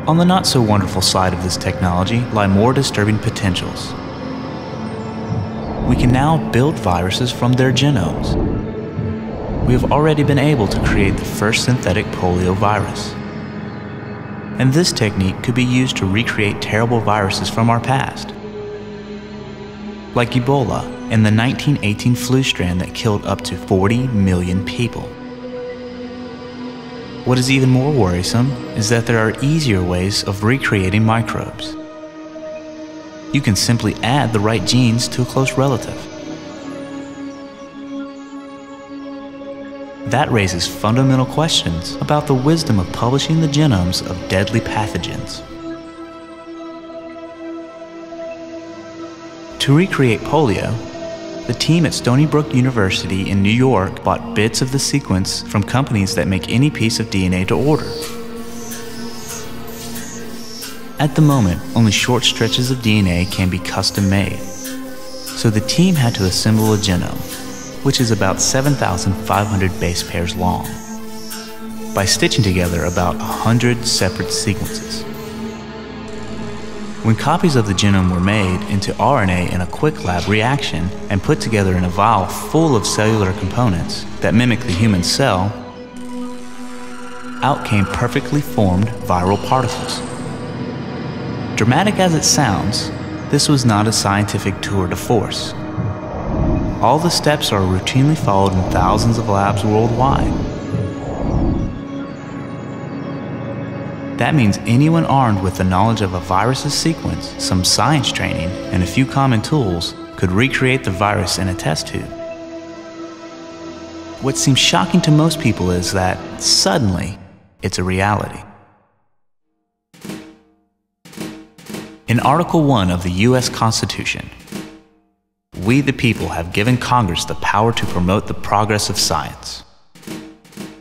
On the not-so-wonderful side of this technology lie more disturbing potentials. We can now build viruses from their genomes. We have already been able to create the first synthetic polio virus. And this technique could be used to recreate terrible viruses from our past, like Ebola and the 1918 flu strand that killed up to 40 million people. What is even more worrisome is that there are easier ways of recreating microbes. You can simply add the right genes to a close relative. That raises fundamental questions about the wisdom of publishing the genomes of deadly pathogens. To recreate polio, the team at Stony Brook University in New York bought bits of the sequence from companies that make any piece of DNA to order. At the moment, only short stretches of DNA can be custom made, so the team had to assemble a genome, which is about 7,500 base pairs long, by stitching together about 100 separate sequences. When copies of the genome were made into RNA in a quick lab reaction and put together in a vial full of cellular components that mimic the human cell, out came perfectly formed viral particles. Dramatic as it sounds, this was not a scientific tour de force. All the steps are routinely followed in thousands of labs worldwide. That means anyone armed with the knowledge of a virus's sequence, some science training, and a few common tools could recreate the virus in a test tube. What seems shocking to most people is that, suddenly, it's a reality. In Article 1 of the U.S. Constitution, we the people have given Congress the power to promote the progress of science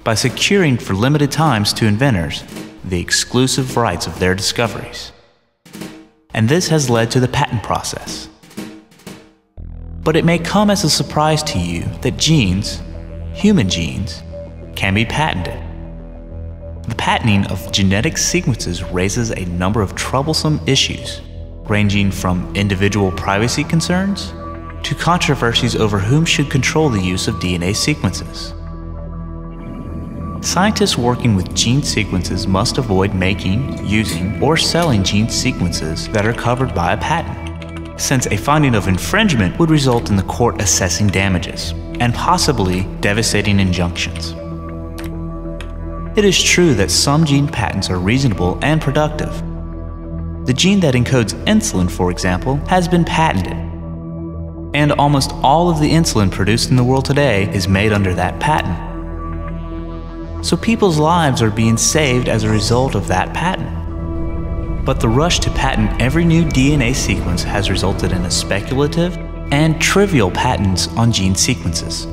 by securing for limited times to inventors the exclusive rights of their discoveries. And this has led to the patent process. But it may come as a surprise to you that genes, human genes, can be patented. The patenting of genetic sequences raises a number of troublesome issues, ranging from individual privacy concerns to controversies over whom should control the use of DNA sequences. Scientists working with gene sequences must avoid making, using, or selling gene sequences that are covered by a patent, since a finding of infringement would result in the court assessing damages and possibly devastating injunctions. It is true that some gene patents are reasonable and productive. The gene that encodes insulin, for example, has been patented, and almost all of the insulin produced in the world today is made under that patent. So people's lives are being saved as a result of that patent. But the rush to patent every new DNA sequence has resulted in a speculative and trivial patents on gene sequences.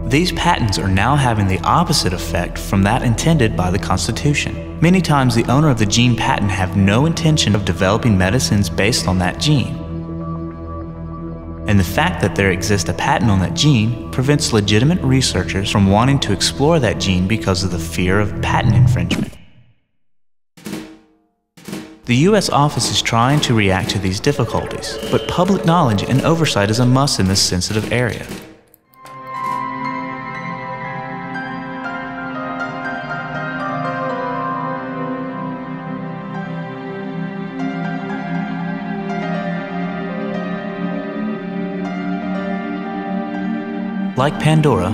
These patents are now having the opposite effect from that intended by the Constitution. Many times the owner of the gene patent have no intention of developing medicines based on that gene. And the fact that there exists a patent on that gene prevents legitimate researchers from wanting to explore that gene because of the fear of patent infringement. The U.S. office is trying to react to these difficulties, but public knowledge and oversight is a must in this sensitive area. Like Pandora,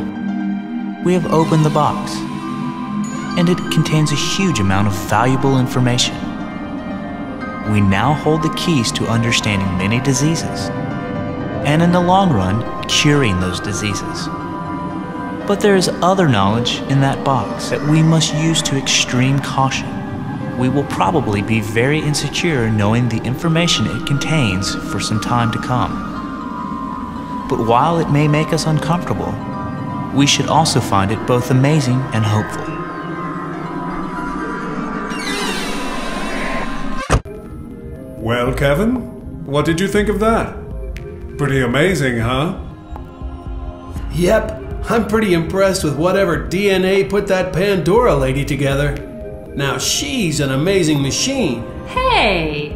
we have opened the box, and it contains a huge amount of valuable information. We now hold the keys to understanding many diseases, and in the long run, curing those diseases. But there is other knowledge in that box that we must use to extreme caution. We will probably be very insecure knowing the information it contains for some time to come. But while it may make us uncomfortable, we should also find it both amazing and hopeful. Well, Kevin, what did you think of that? Pretty amazing, huh? Yep, I'm pretty impressed with whatever DNA put that Pandora lady together. Now she's an amazing machine. Hey,